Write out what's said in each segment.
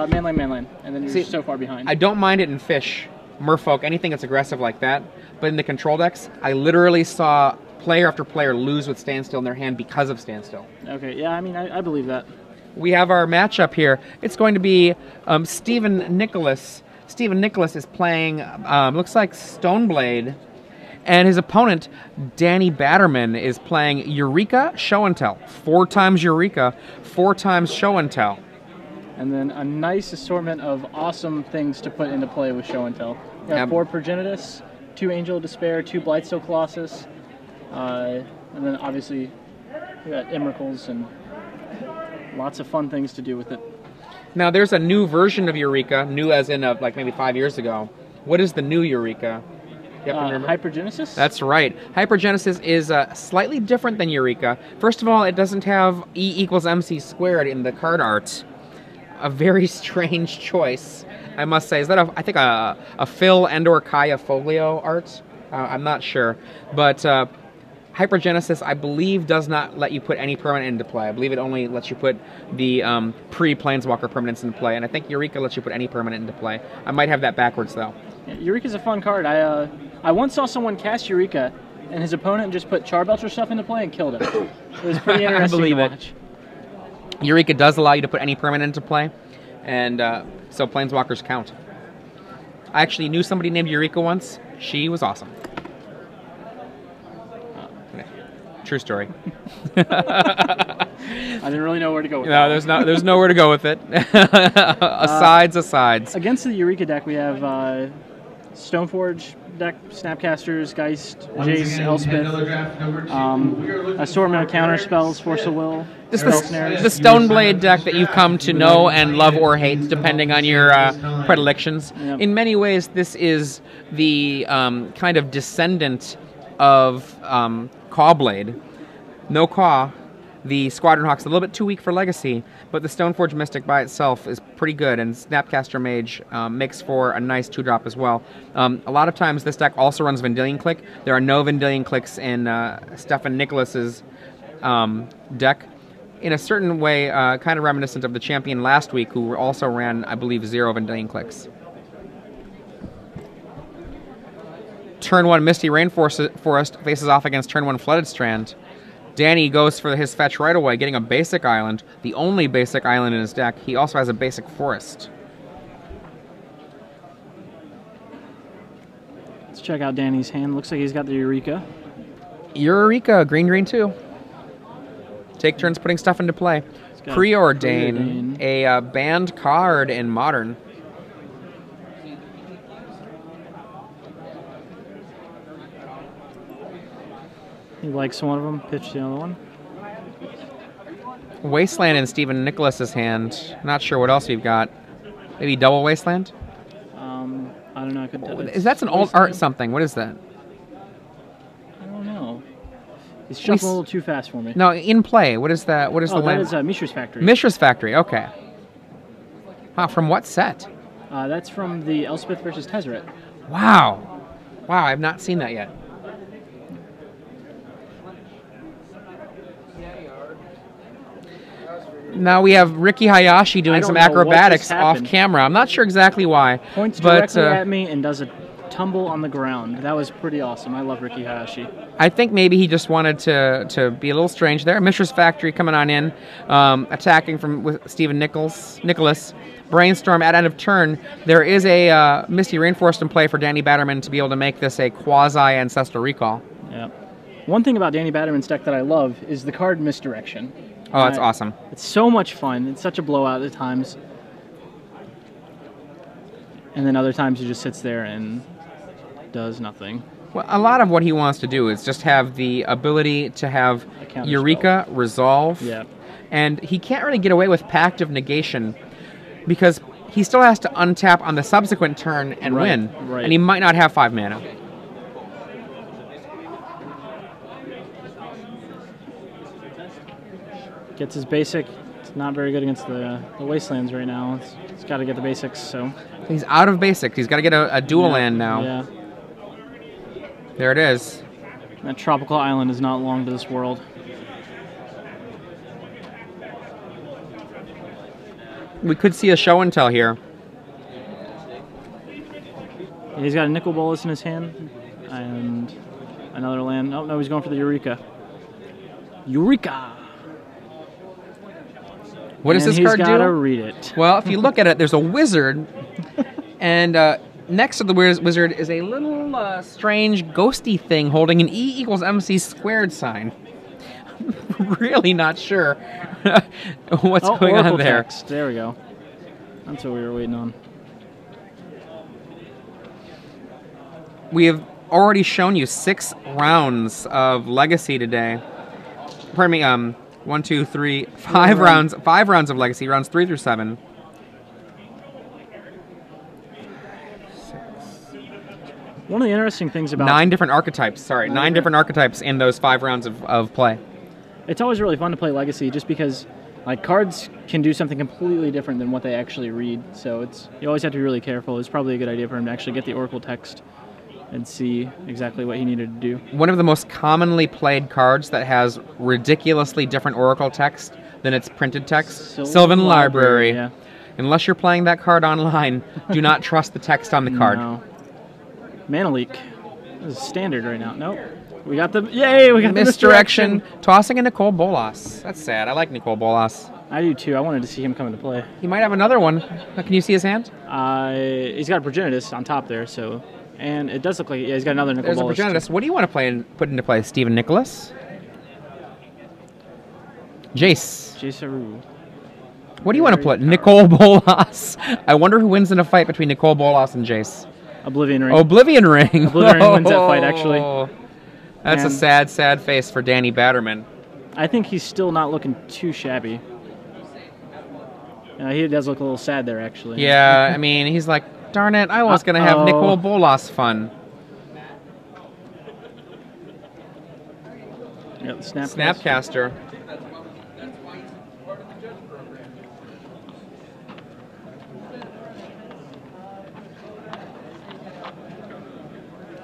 Mainland, and then you're so far behind. I don't mind it in fish, merfolk, anything that's aggressive like that, but in the control decks, I literally saw player after player lose with standstill in their hand because of standstill. Okay, yeah, I mean, I believe that. We have our matchup here. It's going to be Stephen Nicholas. Stephen Nicholas is playing, looks like Stoneblade, and his opponent, Danny Batterman, is playing Eureka Show and Tell. 4 times Eureka, 4 times Show and Tell. And then a nice assortment of awesome things to put into play with Show and Tell. You have 4 Progenitus, 2 Angel of Despair, 2 Blightsteel Colossus, and then obviously we got Emrakuls and lots of fun things to do with it. Now there's a new version of Eureka, new as in like maybe 5 years ago. What is the new Eureka? Hypergenesis? That's right. Hypergenesis is slightly different than Eureka. First of all, it doesn't have E equals MC squared in the card art. A very strange choice, I must say. Is that, I think, a Phil and/or Kaya Foglio art? I'm not sure. But Hypergenesis, I believe, does not let you put any permanent into play. I believe it only lets you put the pre-Planeswalker permanents into play. And I think Eureka lets you put any permanent into play. I might have that backwards, though. Yeah, Eureka's a fun card. I once saw someone cast Eureka, and his opponent just put Charbelcher stuff into play and killed him. It was pretty interesting to watch. Eureka does allow you to put any permanent into play, and so Planeswalkers count. I actually knew somebody named Eureka once. She was awesome. True story. I didn't really know where to go with that. No, there's nowhere to go with it. Asides. Against the Eureka deck, we have Stoneforge deck, Snapcasters, Geist, Jace, Elspeth, assortment of counter spells, Force of Will. This is the Stoneblade deck that you've come to know and love or hate, depending on your predilections. Yep. In many ways, this is the kind of descendant of Cawblade. No Caw. The Squadron Hawk's a little bit too weak for Legacy, but the Stoneforge Mystic by itself is pretty good, and Snapcaster Mage makes for a nice 2-drop as well. A lot of times this deck also runs Vendilion Click. There are no Vendilion Clicks in Stephen Nicholas's deck. In a certain way, kind of reminiscent of the champion last week, who also ran, I believe, 0 Vendilion Clicks. Turn 1 Misty Rainforest faces off against turn 1 Flooded Strand. Danny goes for his fetch right away, getting a basic island, the only basic island in his deck. He also has a basic forest. Let's check out Danny's hand. Looks like he's got the Eureka. Eureka, green too. Take turns putting stuff into play. Preordain, a banned card in Modern. He likes one of them, pitch the other one. Wasteland in Stephen Nicholas's hand. Not sure what else we've got. Maybe double Wasteland? I don't know. I could tell. Is that an alt art something? What is that? I don't know. He's shuffling a little too fast for me. No, in play. What is that? What is the land? That is Mishra's Factory. Mishra's Factory, okay. Wow, from what set? That's from the Elspeth versus Tezzeret. Wow. Wow, I've not seen that yet. Now we have Ricky Hayashi doing some acrobatics off camera. I'm not sure exactly why. Points directly at me and does a tumble on the ground. That was pretty awesome. I love Ricky Hayashi. I think maybe he just wanted to be a little strange there. Mishra's Factory coming on in, attacking with Stephen Nicholas. Brainstorm at end of turn. There is a Misty Rainforest in play for Danny Batterman to be able to make this a quasi-Ancestral Recall. Yeah. One thing about Danny Batterman's deck that I love is the card Misdirection. Oh, that's awesome. It's so much fun. It's such a blowout at times. And then other times he just sits there and does nothing. Well, a lot of what he wants to do is just have the ability to have Eureka, Resolve. Yeah. And he can't really get away with Pact of Negation because he still has to untap on the subsequent turn and win. Right. And he might not have 5 mana. Gets his basic. It's not very good against the Wastelands right now. It's got to get the basics, so. He's out of basics. He's got to get a dual land now. Yeah. There it is. That tropical island is not long to this world. We could see a show and tell here. He's got a nickel bolus in his hand, and another land. Oh, no, he's going for the Eureka. Eureka! What does this card do? He's got to read it. Well, if you look at it, there's a wizard, and next to the wizard is a little strange ghosty thing holding an E equals MC squared sign. I'm really not sure what's going on there. Text. There we go. That's what we were waiting on. We have already shown you 6 rounds of Legacy today. Pardon me, 1, 2, 3, 5 rounds. 5 rounds of Legacy, rounds 3 through 7. One of the interesting things about 9 different archetypes. Sorry, 9 different archetypes in those 5 rounds of play. It's always really fun to play Legacy, just because like cards can do something completely different than what they actually read. So you always have to be really careful. It's probably a good idea for him to actually get the Oracle text and see exactly what he needed to do. One of the most commonly played cards that has ridiculously different Oracle text than its printed text, Sylvan Library. Yeah. Unless you're playing that card online, do not trust the text on the card. No. Mana Leak. This is standard right now. Nope. We got the... Yay! We got the misdirection. Tossing a Nicole Bolas. That's sad. I like Nicole Bolas. I do too. I wanted to see him come into play. He might have another one. Can you see his hand? He's got a Progenitus on top there, so... And it does look like he's got another Nicol Bolas. There's a Progenitus. What do you want to put into play? Stephen Nicholas? Jace. Jace Aru. What do you want to put? Nicole Bolas. I wonder who wins in a fight between Nicole Bolas and Jace. Oblivion Ring. Oblivion Ring. Oblivion Ring wins that fight, actually. That's a sad, sad face for Danny Batterman. I think he's still not looking too shabby. He does look a little sad there, actually. Yeah, I mean, he's like, darn it, I was going to have Nicole Bolas fun. Yep, Snapcaster.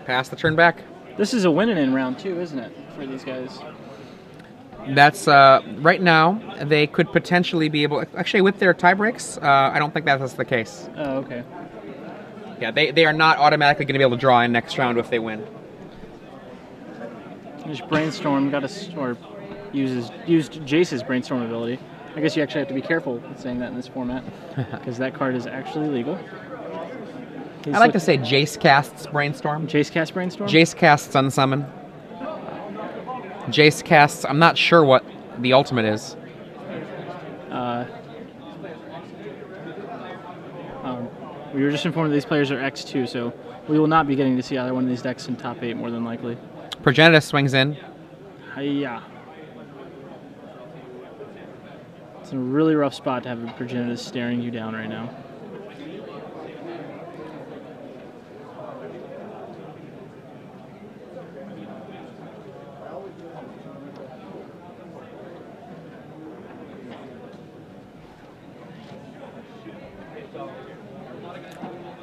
Pass the turn back. This is a winning in round 2, isn't it, for these guys? That's, right now, they could potentially be able... Actually, with their tie breaks, I don't think that's the case. Oh, okay. Yeah, they are not automatically going to be able to draw in next round if they win. There's Brainstorm, used Jace's Brainstorm ability. I guess you actually have to be careful with saying that in this format, because that card is actually legal. I like to say Jace casts Brainstorm. Jace casts Brainstorm? Jace casts Unsummon. Jace casts... I'm not sure what the ultimate is. We were just informed that these players are X2, so we will not be getting to see either one of these decks in top 8, more than likely. Progenitus swings in. Hiya. It's a really rough spot to have a Progenitus staring you down right now.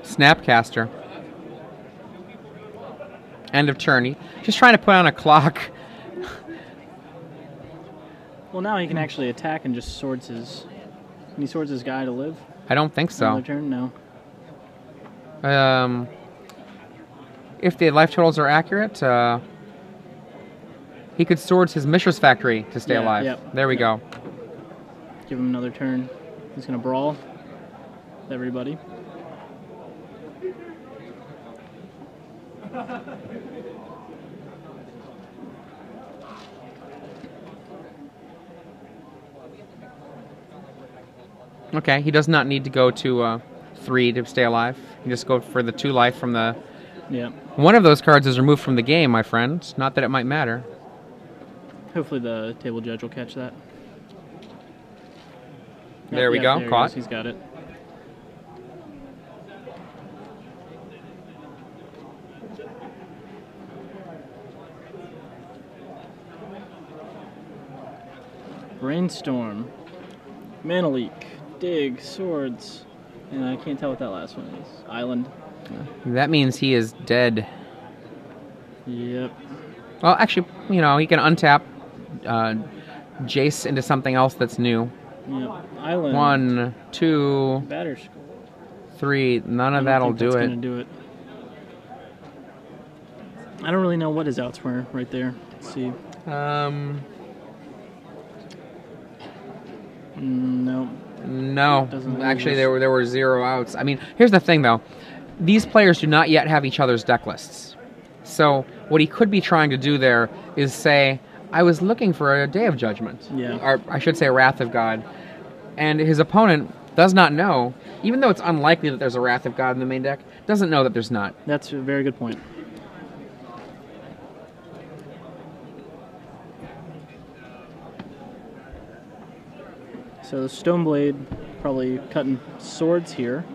Snapcaster. End of turn. He's trying to put on a clock. Well, now he can actually attack and just swords his... Can he swords his guy to live? I don't think so. Another turn? No. If the life totals are accurate, he could swords his Mishra's Factory to stay alive. Yep. There we go. Give him another turn. He's going to brawl with everybody. Okay, he does not need to go to 3 to stay alive. He can just go for the 2 life from the... Yeah. One of those cards is removed from the game, my friend. Not that it might matter. Hopefully the table judge will catch that. There we go, caught. He's got it. Brainstorm. Mana Leak. Dig. Swords. And I can't tell what that last one is. Island. That means he is dead. Yep. Well, actually, you know, he can untap Jace into something else that's new. Yeah. Island. 1, 2, Batter School. 3. None of that'll do That's it. gonna do it. I don't really know what his outs were right there. Let's see. No. No. Actually, there were 0 outs. I mean, here's the thing, though. These players do not yet have each other's deck lists. So what he could be trying to do there is say, I was looking for a Day of Judgment. Yeah. Or I should say Wrath of God. And his opponent does not know, even though it's unlikely that there's a Wrath of God in the main deck, doesn't know that there's not. That's a very good point. So the Stoneblade probably cutting swords here,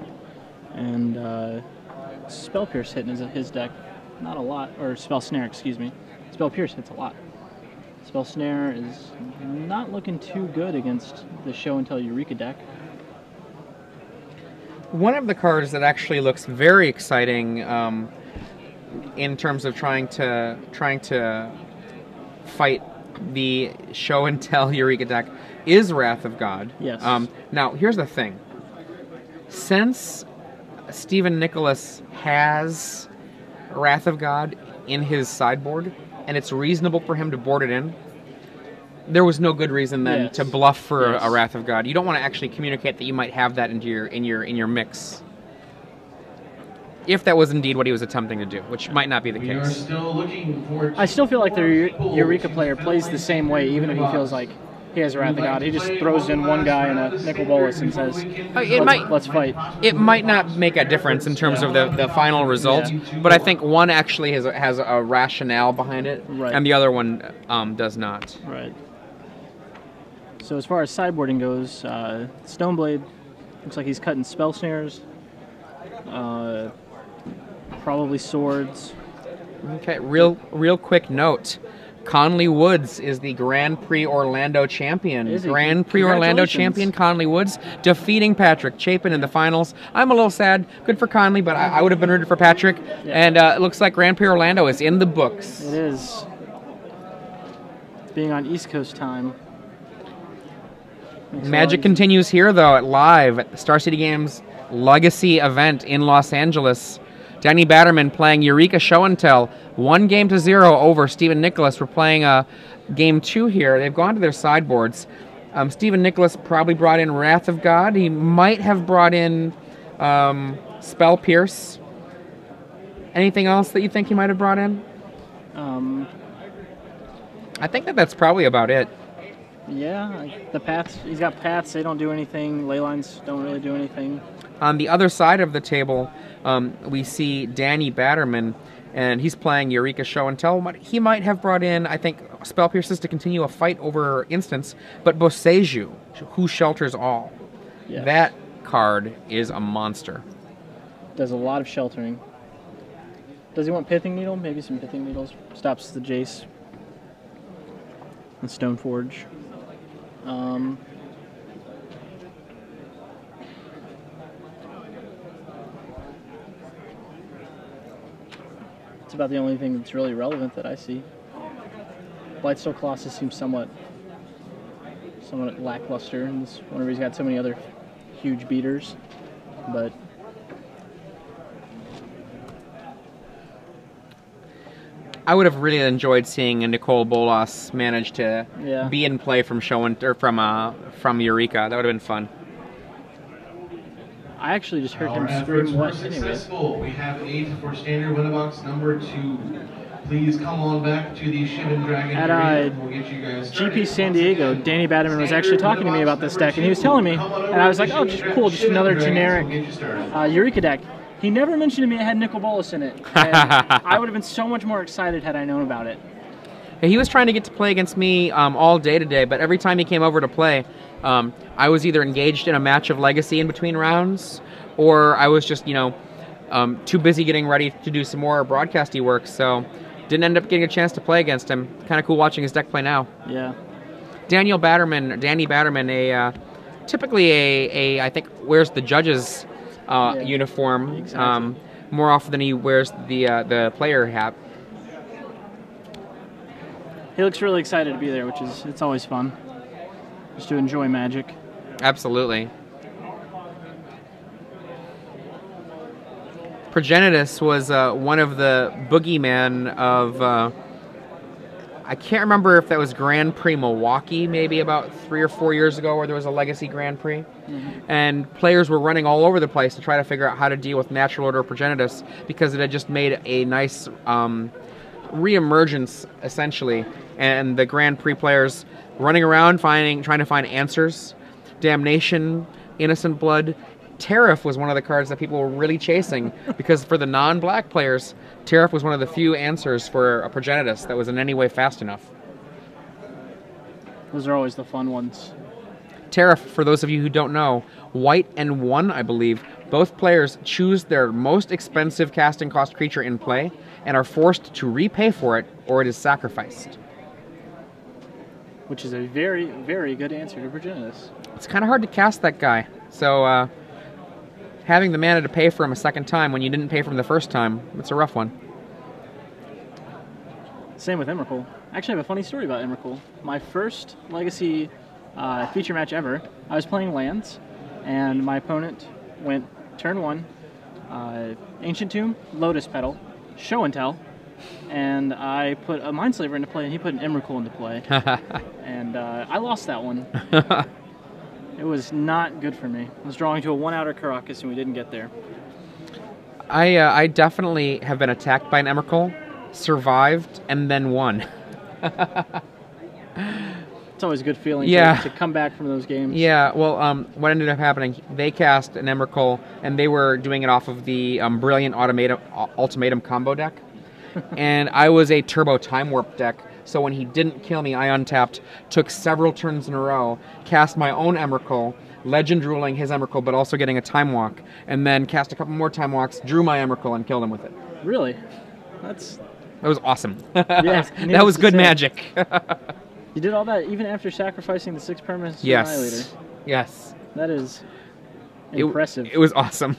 and Spell Pierce hitting his deck. Not a lot, or Spell Snare, excuse me. Spell Pierce hits a lot. Spell Snare is not looking too good against the Show and Tell Eureka deck. One of the cards that actually looks very exciting in terms of trying to fight the Show and Tell Eureka deck is Wrath of God. Yes. Now, here's the thing. Since Stephen Nicholas has Wrath of God in his sideboard, and it's reasonable for him to board it in, there was no good reason then to bluff for a Wrath of God. You don't want to actually communicate that you might have that into your mix. If that was indeed what he was attempting to do, which might not be the case. I still feel like the Eureka player plays the same way, even if he feels like he has Wrath of God. He just throws in one guy in a nickel bolus and says, let's fight. It might not make a difference in terms of the final result, but I think one actually has a rationale behind it, and the other one does not. Right. So as far as sideboarding goes, Stoneblade looks like he's cutting Spell Snares, probably swords. Okay, real quick note. Conley Woods is the Grand Prix Orlando champion. Grand Prix Orlando champion Conley Woods, defeating Patrick Chapin in the finals. I'm a little sad. Good for Conley, but I would have been rooted for Patrick. Yeah. And it looks like Grand Prix Orlando is in the books. It is. Being on East Coast time. Magic continues here, though, live at the Star City Games Legacy event in Los Angeles. Danny Batterman playing Eureka Show and Tell. 1-0 over Stephen Nicholas. We're playing game 2 here. They've gone to their sideboards. Stephen Nicholas probably brought in Wrath of God. He might have brought in Spell Pierce. Anything else that you think he might have brought in? I think that's probably about it. Yeah, the Pats. He's got Pats. They don't do anything. Leylines don't really do anything. On the other side of the table, we see Danny Batterman, and he's playing Eureka Show and Tell. He might have brought in, I think, Spell Pierces to continue a fight over instance, but Boseiju, Who Shelters All. Yes. That card is a monster. Does a lot of sheltering. Does he want Pithing Needle? Maybe some Pithing Needles. Stops the Jace. And Stoneforge. It's about the only thing that's really relevant that I see. Blightstone Colossus seems somewhat lackluster in this, whenever he's got so many other huge beaters, but I would have really enjoyed seeing Nicole Bolas manage to be in play from from Eureka. That would have been fun. I actually just heard him scream what anyway. We have 8 for standard winner box number 2. Please come on back to the Shivan Dragon area. We'll get you guys started. GP San Diego, Danny Batterman was actually talking to me about this deck, and he was telling me, and I was like, oh, just cool, just another generic Eureka deck. He never mentioned to me it had Nicol Bolas in it, and I would have been so much more excited had I known about it. He was trying to get to play against me all day today, but every time he came over to play, I was either engaged in a match of Legacy in between rounds, or I was just, too busy getting ready to do some more broadcasty work, so didn't end up getting a chance to play against him. Kind of cool watching his deck play now. Yeah. Danny Batterman, typically I think wears the judge's uniform more often than he wears the player hat. He looks really excited to be there, it's always fun, just to enjoy Magic. Absolutely. Progenitus was one of the boogeyman of... I can't remember if that was Grand Prix Milwaukee, maybe about 3 or 4 years ago, where there was a Legacy Grand Prix. Mm-hmm. And players were running all over the place to try to figure out how to deal with Natural Order Progenitus because it had just made a nice re-emergence, essentially. And the Grand Prix players running around trying to find answers. Damnation, Innocent Blood. Tariff was one of the cards that people were really chasing because for the non-black players, Tariff was one of the few answers for a Progenitus that was in any way fast enough. Those are always the fun ones. Tariff, for those of you who don't know, white and 1, I believe, both players choose their most expensive casting cost creature in play and are forced to repay for it or it is sacrificed. Which is a very, very good answer to Progenitus. It's kind of hard to cast that guy, so having the mana to pay for him a second time when you didn't pay for him the first time, it's a rough one. Same with Emrakul. Actually, I have a funny story about Emrakul. My first Legacy feature match ever, I was playing lands, and my opponent went turn 1, Ancient Tomb, Lotus Petal, Show and Tell, and I put a Mindslaver into play, and he put an Emrakul into play. And I lost that one. It was not good for me. I was drawing to a 1-outer Caracas, and we didn't get there. I definitely have been attacked by an Emrakul, survived, and then won. It's always a good feeling to come back from those games. Yeah, well, what ended up happening, they cast an Emrakul, and they were doing it off of the Brilliant Ultimatum combo deck. And I was a Turbo Time Warp deck, so when he didn't kill me, I untapped, took several turns in a row, cast my own Emrakul, Legend ruling his Emrakul, but also getting a Time Walk, and then cast a couple more Time Walks, drew my Emrakul, and killed him with it. Really? That was awesome. Yes, that was good magic. You did all that even after sacrificing the 6 permanents to yes. Annihilator. Yes. That is impressive. It was awesome.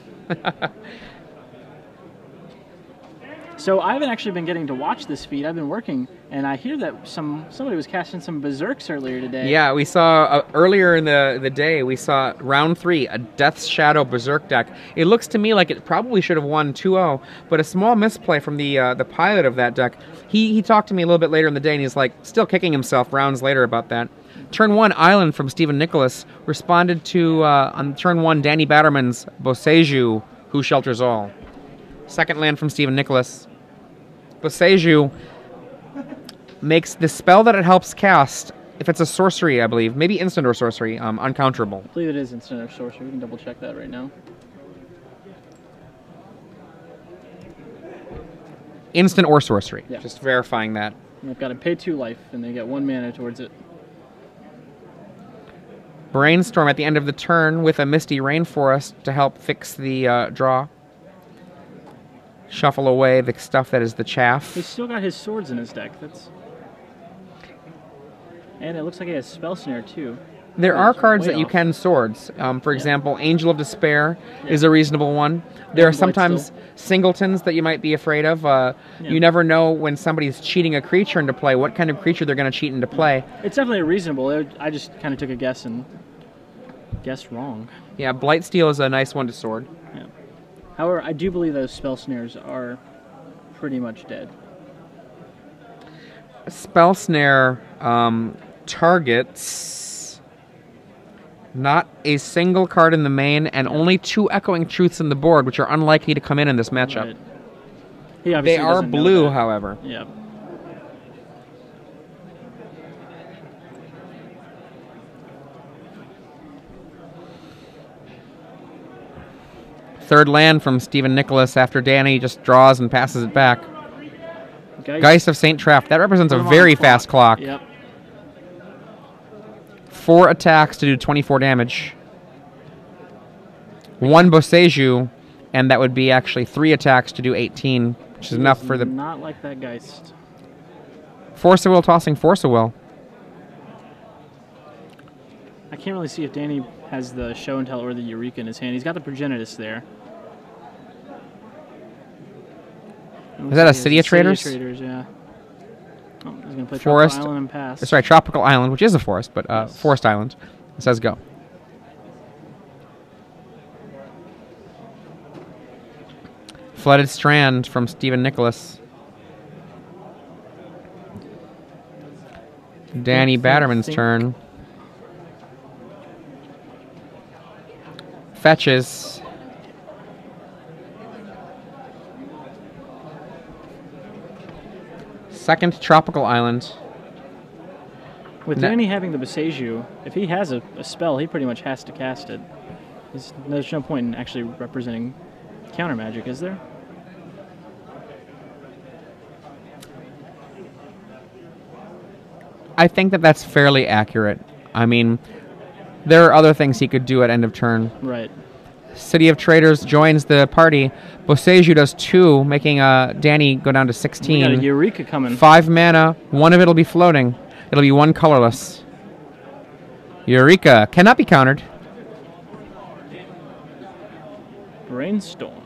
So I haven't actually been getting to watch this feed. I've been working, and I hear that somebody was casting some Berserks earlier today. Yeah, we saw earlier in the day, we saw round 3, a Death's Shadow Berserk deck. It looks to me like it probably should have won 2-0, but a small misplay from the pilot of that deck. He talked to me a little bit later in the day, and he's like still kicking himself rounds later about that. Turn 1 Island from Stephen Nicholas responded to on turn 1 Danny Batterman's Boseiju, Who Shelters All. Second land from Stephen Nicholas. Boseiju makes the spell that it helps cast, if it's a sorcery, I believe, maybe instant or sorcery, uncounterable. I believe it is instant or sorcery. We can double check that right now. Instant or sorcery. Yeah. Just verifying that. And they've got to pay 2 life, and they get 1 mana towards it. Brainstorm at the end of the turn with a Misty Rainforest to help fix the draw. Shuffle away the stuff that is the chaff. He's still got his swords in his deck. And it looks like he has Spell Snare too. There are cards that you can swords. For example, Angel of Despair is a reasonable one. There are sometimes singletons that you might be afraid of. You never know when somebody's cheating a creature into play, what kind of creature they're going to cheat into play. It's definitely reasonable. I just kind of took a guess and guessed wrong. Yeah, Blightsteel is a nice one to sword. Yeah. However, I do believe those Spell Snares are pretty much dead. Spell Snare targets not a single card in the main and only 2 Echoing Truths in the board, which are unlikely to come in this matchup. Right. They are blue, however. Yeah. Third land from Stephen Nicholas after Danny just draws and passes it back. Geist of St. Traft. That represents a very fast clock. Yep. 4 attacks to do 24 damage. 1 Boseiju, and that would be actually 3 attacks to do 18, which is enough for the... Not like that Geist. Force of Will tossing Force of Will. I can't really see if Danny has the Show and Tell or the Eureka in his hand. He's got the Progenitus there. Is that a City of Traders? City of Traders, yeah. Oh, he's going to play Forest Tropical Island and pass. Sorry, Tropical Island, which is a forest, but yes. Forest Island. It says go. Flooded Strand from Stephen Nicholas. Danny Batterman's turn. Fetches. Second Tropical Island. With Danny having the Boseiju, if he has a spell, he pretty much has to cast it. There's no point in actually representing counter magic, is there? I think that that's fairly accurate. I mean, there are other things he could do at end of turn. Right. City of Traders joins the party. Boseiju does 2, making Danny go down to 16. We got a Eureka coming. 5 mana. One of it will be floating. It'll be 1 colorless. Eureka cannot be countered. Brainstorm.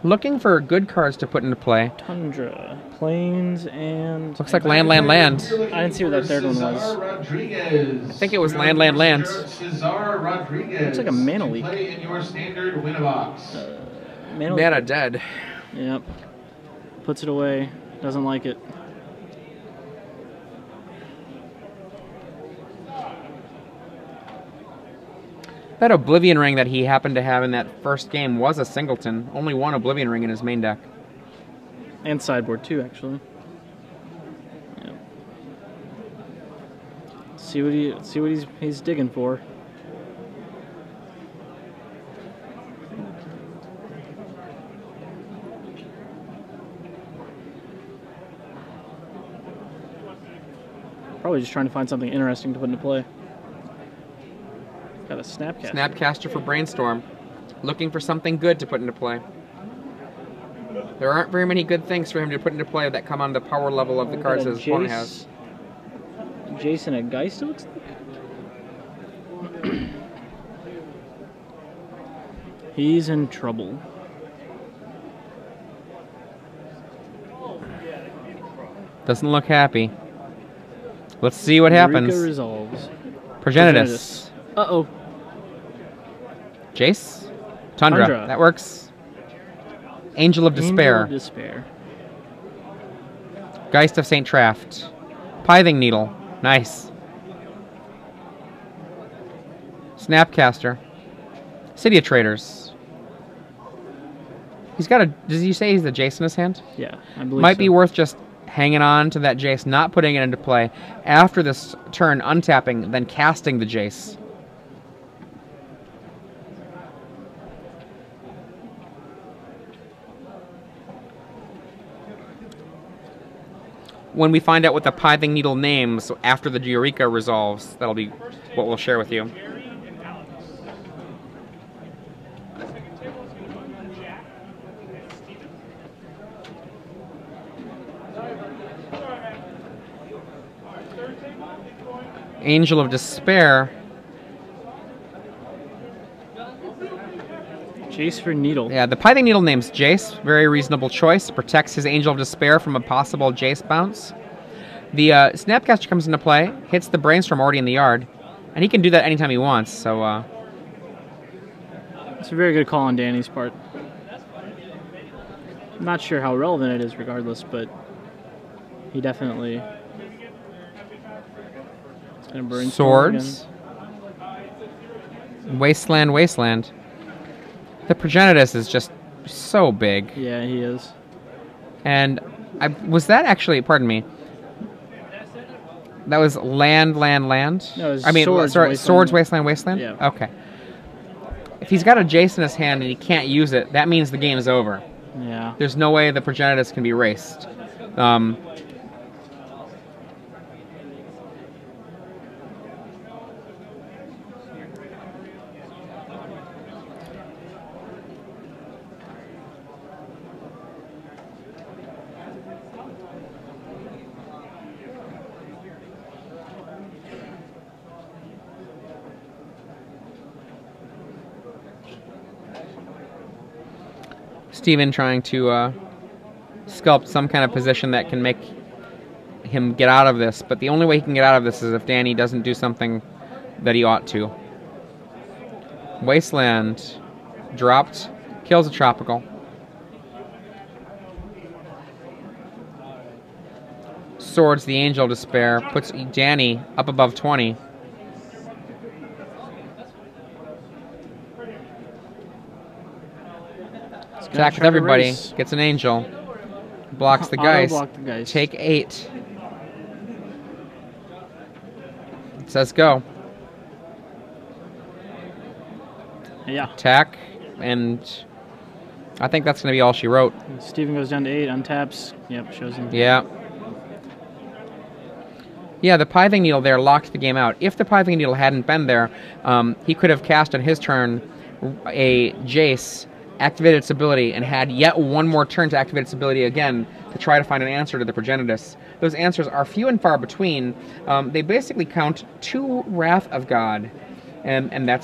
Looking for good cards to put into play. Tundra. Plains and... Looks like land, land, land. I didn't see what that third one was. I think it was land, land, land. Looks like a mana leak. Mana dead. Yep. Puts it away. Doesn't like it. That Oblivion Ring that he happened to have in that first game was a singleton. Only 1 Oblivion Ring in his main deck. And sideboard too, actually. Yep. See what he's digging for. Probably just trying to find something interesting to put into play. Got a Snapcaster. Snapcaster for Brainstorm. Looking for something good to put into play. There aren't very many good things for him to put into play that come on the power level of the cards that his opponent has. Jason a Geist, it looks like. He's in trouble. Doesn't look happy. Let's see what happens. Eureka resolves. Progenitus. Uh-oh. Jace? Tundra. That works. Angel of Despair. Angel of Despair. Geist of St. Traft. Pithing Needle. Nice. Snapcaster. City of Traders. He's got a... Does he say he's the Jace in his hand? Yeah, I believe Might so. be worth just hanging on to that Jace, not putting it into play. After this turn, untapping, then casting the Jace. When we find out what the Pithing Needle names after the Eureka resolves, that'll be what we'll share with you. Angel of Despair. Jace for Needle. Yeah, the Pithing Needle name's Jace. Very reasonable choice. Protects his Angel of Despair from a possible Jace bounce. The Snapcaster comes into play, hits the Brainstorm already in the yard, and he can do that anytime he wants, so... It's a very good call on Danny's part. I'm not sure how relevant it is regardless, but he definitely... It's gonna burn Swords. Wasteland, Wasteland. The Progenitus is just so big. Yeah, he is. And was that actually, pardon me, that was land, land, land? No, it was I mean, Swords, sorry, Wasteland. Swords, Wasteland, Wasteland? Yeah. Okay. If he's got a Jace in his hand and he can't use it, that means the game is over. Yeah. There's no way the Progenitus can be erased. Steven trying to sculpt some kind of position that can make him get out of this, but the only way he can get out of this is if Danny doesn't do something that he ought to. Wasteland dropped, Kills a tropical. Swords the Angel Despair. Puts Danny up above 20. Attack with everybody. Gets an angel. Blocks the Geist. Block the Geist. Take 8. It says go. Yeah. Attack, and I think that's going to be all she wrote. Steven goes down to 8, untaps. Yep, shows him. Yeah. Yeah, the Pithing Needle there locked the game out. If the Pithing Needle hadn't been there, he could have cast on his turn a Jace, activated its ability, and had yet one more turn to activate its ability again to try to find an answer to the Progenitus. Those answers are few and far between. They basically count 2 Wrath of God, and that's